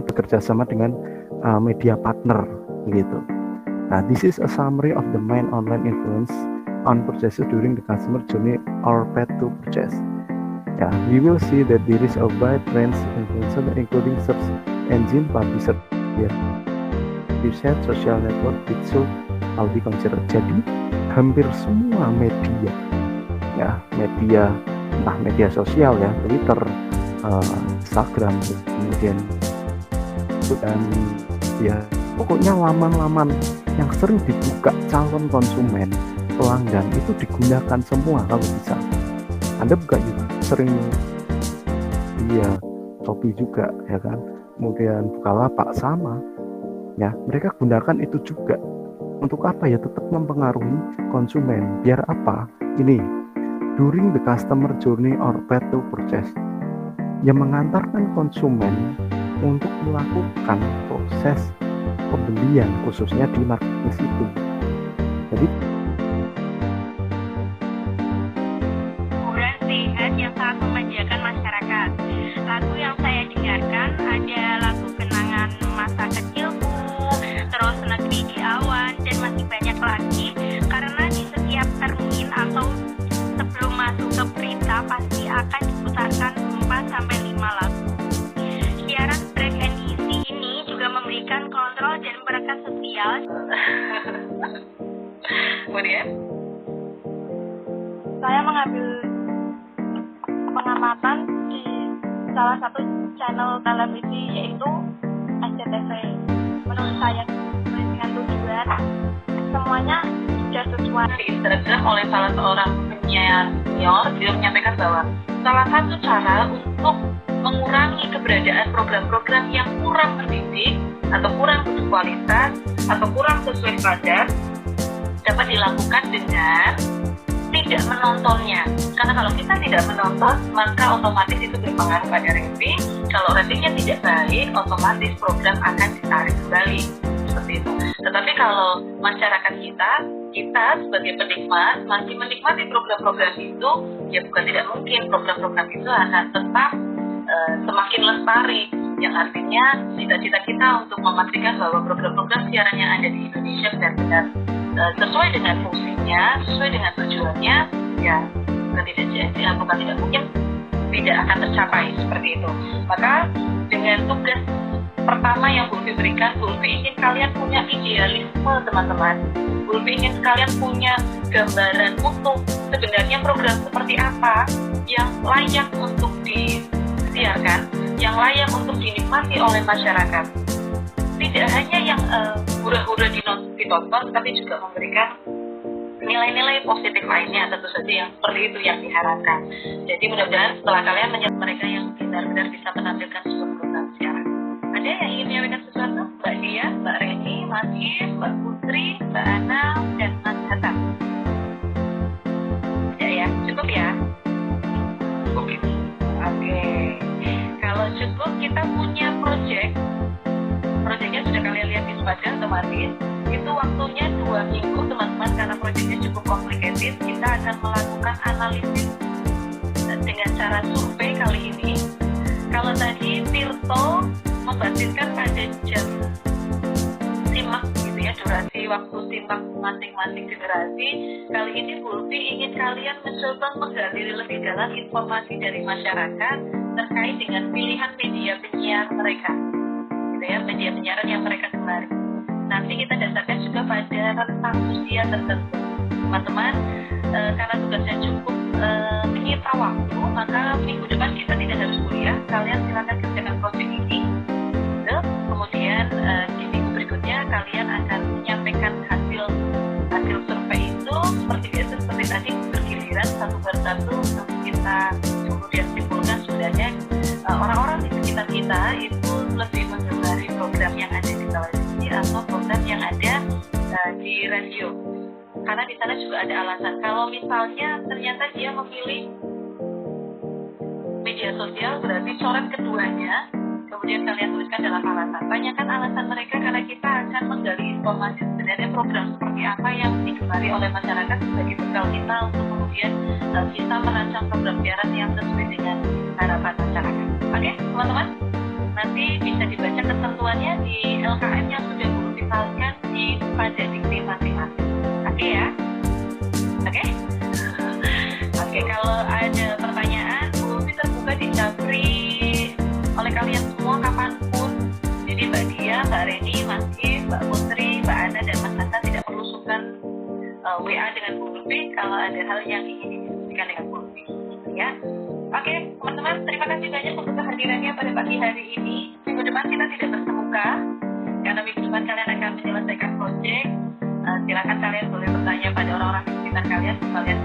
bekerja sama dengan media partner gitu. Nah, this is a summary of the main online influence on purchases during the customer journey or path to purchase. Yeah, we will see that there is a wide range of influencer including search engine, publisher, website, social network, which should all be considered. Jadi hampir semua media, ya media entah media sosial ya, Twitter, Instagram, kemudian dan ya pokoknya laman-laman yang sering dibuka calon konsumen, pelanggan itu digunakan semua kalau bisa. Anda buka juga sering Shopee juga ya kan, kemudian Bukalapak sama ya, mereka gunakan itu juga untuk apa ya, tetap mempengaruhi konsumen. Biar apa? Ini during the customer journey or path to purchase, yang mengantarkan konsumen untuk melakukan proses pembelian khususnya di marketplace itu. Jadi yang sangat memanjakan masyarakat. Lagu yang saya dengarkan ada lagu kenangan masa kecilku, terus Negeri di Awan, dan masih banyak lagi. Karena di setiap termin atau sebelum masuk ke berita pasti akan diputarkan 4-5 lagu. Siaran Break and Easy ini juga memberikan kontrol dan berkat sosial. Kemudian saya mengambil pengamatan di salah satu channel televisi yaitu SCTV. Menurut saya dengan tujuan semuanya sudah sesuai. Di Instagram oleh salah seorang penyiar senior, dia menyampaikan bahwa salah satu cara untuk mengurangi keberadaan program-program yang kurang mendidik atau kurang berkualitas atau kurang sesuai standar dapat dilakukan dengan tidak menontonnya. Karena kalau kita tidak menonton, maka otomatis itu berpengaruh pada rating. Kalau ratingnya tidak baik, otomatis program akan ditarik kembali. Seperti itu. Tetapi kalau masyarakat kita sebagai penikmat masih menikmati program-program itu, ya bukan tidak mungkin program-program itu akan tetap semakin lestari. Yang artinya cita-cita kita untuk memastikan bahwa program-program siaran yang ada di Indonesia benar-benar sesuai dengan fungsinya, sesuai dengan tujuannya, ya bukan tidak mungkin tidak akan tercapai seperti itu. Maka dengan tugas pertama yang Bulfi berikan, Bulfi ingin kalian punya idealisme, teman-teman. Bulfi ingin kalian punya gambaran untuk sebenarnya program seperti apa yang layak untuk disiarkan, yang layak untuk dinikmati oleh masyarakat. Tidak hanya yang hura-hura ditonton, tapi juga memberikan nilai-nilai positif lainnya, tentu saja yang seperti itu yang diharapkan. Jadi mudah-mudahan setelah kalian menyebut mereka yang benar-benar bisa menampilkan sebuah program siaran. Ada yang ingin menyampaikan sesuatu? Mbak Dia, Mbak Reni, Mas Im, Mbak Putri, Mbak Ana, dan Mas Hatta. Ya, cukup ya? Oke. Kalau cukup, kita punya proyeknya sudah kalian lihat di Sepadan otomatis. Itu waktunya 2 minggu teman-teman, karena proyeknya cukup complicated. Kita akan melakukan analisis dengan cara survei kali ini. Kalau tadi Tirto membatiskan pada jam simak gitu ya, durasi waktu simak masing-masing generasi. Kali ini Bulfi ingin kalian mencoba menggali lebih dalam informasi dari masyarakat terkait dengan pilihan media penyiar mereka, gitu ya, media penyiaran yang mereka gemari. Nanti kita dasarkan juga pada rentang usia tertentu, teman-teman. Karena tugasnya cukup menyita waktu, maka minggu depan kita tidak harus kuliah. Kalian silakan kerjakan project ini. Kemudian di minggu berikutnya kalian akan menyampaikan hasil survei itu seperti biasa, seperti tadi bergiliran satu persatu untuk kita kemudian simpulkan sebenarnya orang-orang di sekitar kita itu lebih menggemari program yang ada di televisi atau program yang ada di radio. Karena di sana juga ada alasan. Kalau misalnya ternyata dia memilih media sosial, berarti coret keduanya, kemudian kalian tuliskan dalam alasan. Tanyakan alasan mereka, karena kita akan menggali informasi sebenarnya program seperti apa yang digemari oleh masyarakat sebagai bekal kita untuk kemudian bisa merancang program siaran yang sesuai dengan harapan masyarakat. Oke, teman-teman? Nanti bisa dibaca ketentuannya di LKM yang sudah guru vitalkan pada dikti masing-masing. Oke ya? Oke? Oke, kalau ada pertanyaan, Bu Lutfi terbuka di Japri oleh kalian semua kapanpun. Jadi Mbak Dia, Mbak Reni, Mas If, Mbak Putri, Mbak Ana, dan Mas Hatta tidak perlu sungkan WA dengan Bu Lutfi kalau ada hal yang ingin didiskusikan dengan Bu Lutfi. Ya. Oke, teman-teman, terima kasih banyak untuk kehadirannya pada pagi hari ini. Minggu depan kita tidak bersemuka, karena minggu depan kalian akan menyelesaikan project. Silakan kalian boleh bertanya pada orang-orang di sekitar kalian, kalian.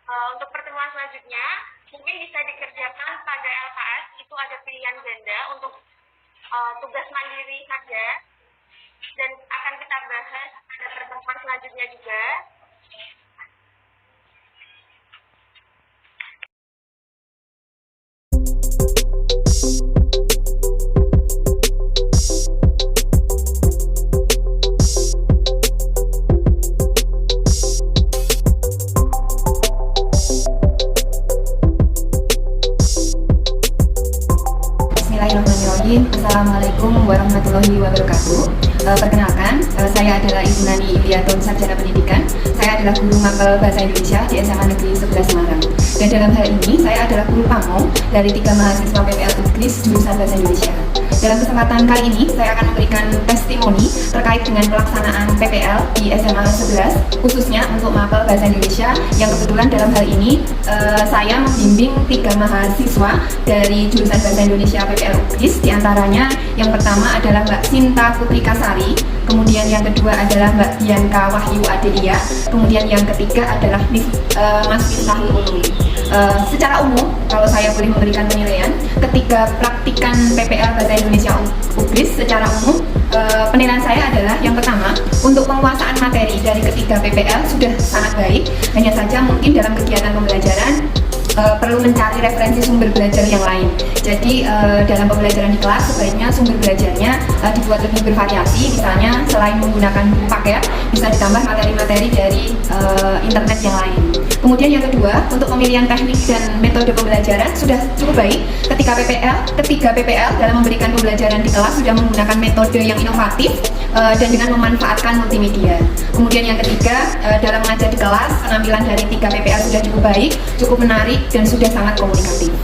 Untuk pertemuan selanjutnya, mungkin bisa dikerjakan pada LKS, itu ada pilihan ganda untuk tugas mandiri saja, dan akan kita bahas pada pertemuan selanjutnya juga. Bismillahirrahmanirrahim. Assalamualaikum warahmatullahi wabarakatuh. Perkenalkan, saya adalah Ibu Nani Iliatun, Sarjana Pendidikan. Saya adalah guru mapel Bahasa Indonesia di SMA Negeri 11 Semarang. Dan dalam hal ini, saya adalah guru pamong dari 3 mahasiswa PPL Unkris jurusan Bahasa Indonesia. Dalam kesempatan kali ini, saya akan memberikan testimoni terkait dengan pelaksanaan PPL di SMA 11, khususnya untuk mapel Bahasa Indonesia, yang kebetulan dalam hal ini saya membimbing 3 mahasiswa dari jurusan Bahasa Indonesia PPL Unkris. Di antaranya yang pertama adalah Mbak Sinta Putri Kasari, kemudian yang kedua adalah Mbak Bianca Wahyu Adelia, kemudian yang ketiga adalah Mas Miftahul Ulum. Secara umum, kalau saya boleh memberikan penilaian, ketika praktikan PPL Bahasa Indonesia Unkris secara umum, penilaian saya adalah yang pertama, untuk penguasaan materi dari ketiga PPL sudah sangat baik. Hanya saja mungkin dalam kegiatan pembelajaran perlu mencari referensi sumber belajar yang lain. Jadi dalam pembelajaran di kelas sebaiknya sumber belajarnya dibuat lebih bervariasi. Misalnya selain menggunakan buku paket, bisa ditambah materi-materi dari internet yang lain. Kemudian yang kedua, untuk pemilihan teknik dan metode pembelajaran sudah cukup baik. Ketiga PPL dalam memberikan pembelajaran di kelas sudah menggunakan metode yang inovatif dan dengan memanfaatkan multimedia. Kemudian yang ketiga, dalam mengajar di kelas, penampilan dari 3 PPL sudah cukup baik, cukup menarik, dan sudah sangat komunikatif.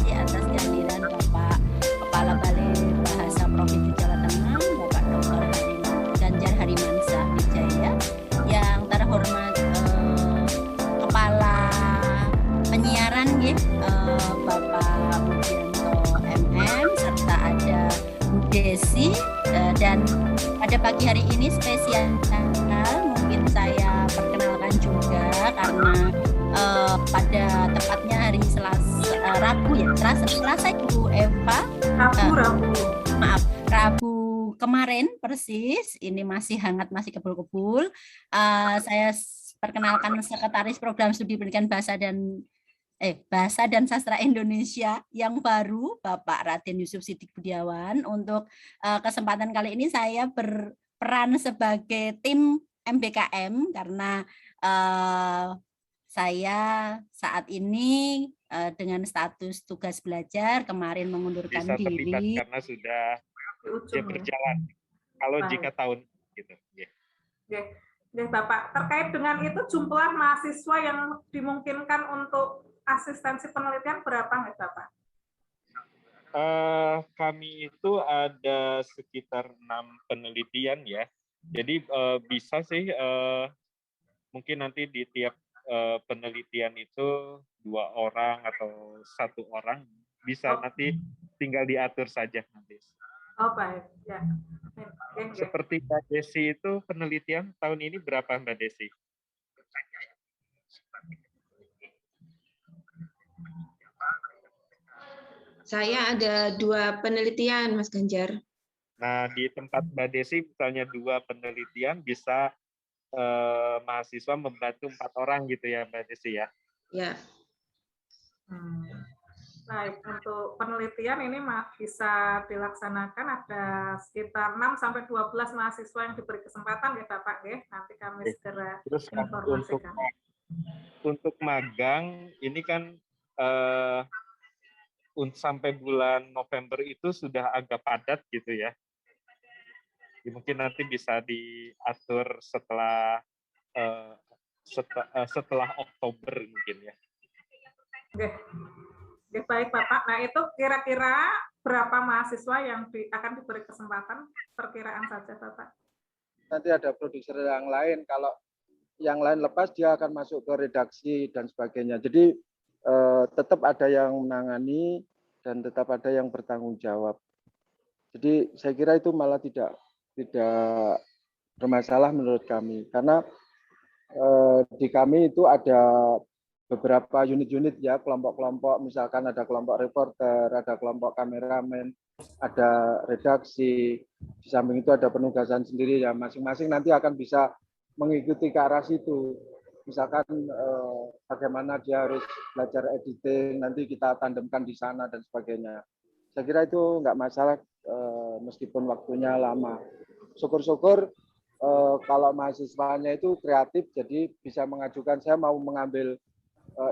Di atas kehadiran Bapak Kepala Balai Bahasa Provinsi Jawa Tengah, Bapak Dr. Ganjar Harimansyah Wijaya, yang terhormat Desi, dan pada pagi hari ini spesial mungkin saya perkenalkan juga karena pada tepatnya hari Rabu ya, Selasa Bu Eva, Rabu kemarin persis, ini masih hangat, masih kebul-kebul. Saya perkenalkan Sekretaris Program Studi Pendidikan Bahasa dan Sastra Indonesia yang baru, Bapak Raden Yusuf Siddiq Budiawan. Untuk kesempatan kali ini saya berperan sebagai tim MBKM karena saya saat ini dengan status tugas belajar kemarin mengundurkan bisa terlibat diri. karena sudah berjalan. Kalau jika tahun gitu. Bapak, terkait dengan itu jumlah mahasiswa yang dimungkinkan untuk asistensi penelitian berapa nggak Bapak? Kami itu ada sekitar 6 penelitian ya. Jadi bisa sih mungkin nanti di tiap penelitian itu 2 orang atau 1 orang bisa nanti tinggal diatur saja nanti. Oh baik, ya. Seperti Mbak Desi itu penelitian tahun ini berapa Mbak Desi? Saya ada 2 penelitian, Mas Ganjar. Nah, di tempat Mbak Desi misalnya 2 penelitian bisa mahasiswa membantu 4 orang gitu ya Mbak Desi ya? Ya. Baik, untuk penelitian ini bisa dilaksanakan ada sekitar 6-12 mahasiswa yang diberi kesempatan ya Bapak ya. Nanti kami segera informasikan. Untuk magang ini kan sampai bulan November itu sudah agak padat gitu ya. Mungkin nanti bisa diatur setelah Oktober mungkin ya. Oke, baik Bapak. Nah itu kira-kira berapa mahasiswa yang akan diberi kesempatan? Perkiraan saja Bapak. Nanti ada produser yang lain. Kalau yang lain lepas dia akan masuk ke redaksi dan sebagainya. Jadi tetap ada yang menangani dan tetap ada yang bertanggung jawab. Jadi saya kira itu malah tidak bermasalah menurut kami, karena di kami itu ada beberapa unit-unit ya, kelompok-kelompok, misalkan ada kelompok reporter, ada kelompok kameramen, ada redaksi, di samping itu ada penugasan sendiri ya, masing-masing nanti akan bisa mengikuti ke arah situ. Misalkan bagaimana dia harus belajar editing, nanti kita tandemkan di sana dan sebagainya. Saya kira itu nggak masalah meskipun waktunya lama. Syukur-syukur kalau mahasiswanya itu kreatif, jadi bisa mengajukan saya mau mengambil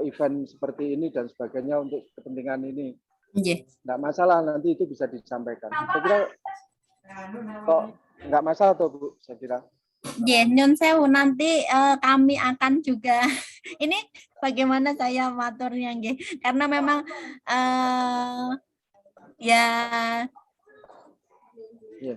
event seperti ini dan sebagainya untuk kepentingan ini. Nggak masalah, nanti itu bisa disampaikan. Saya kira kok nggak masalah tuh Bu, saya kira. Nyon sewu, nanti kami akan juga ini bagaimana saya maturnya nggih, karena memang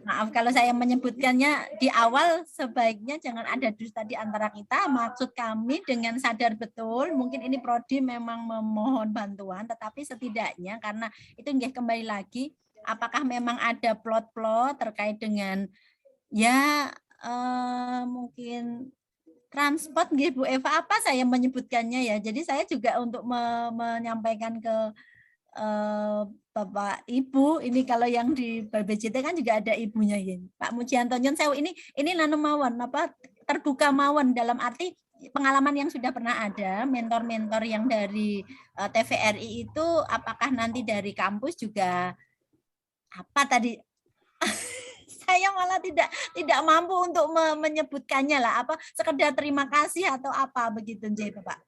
maaf kalau saya menyebutkannya di awal, sebaiknya jangan ada dusta di antara kita. Maksud kami dengan sadar betul mungkin ini prodi memang memohon bantuan, tetapi setidaknya karena itu nggih kembali lagi apakah memang ada plot-plot terkait dengan mungkin transport nggih Bu Eva, apa saya menyebutkannya ya. Jadi saya juga untuk menyampaikan ke Bapak Ibu, ini kalau yang di BPJT kan juga ada ibunya ya, Pak Mujianto Nyon Sewu, ini nanu mawon apa terbuka mawon, dalam arti pengalaman yang sudah pernah ada mentor-mentor yang dari TVRI itu, apakah nanti dari kampus juga apa tadi saya malah tidak mampu untuk menyebutkannya lah, apa sekedar terima kasih atau apa begitu Bapak.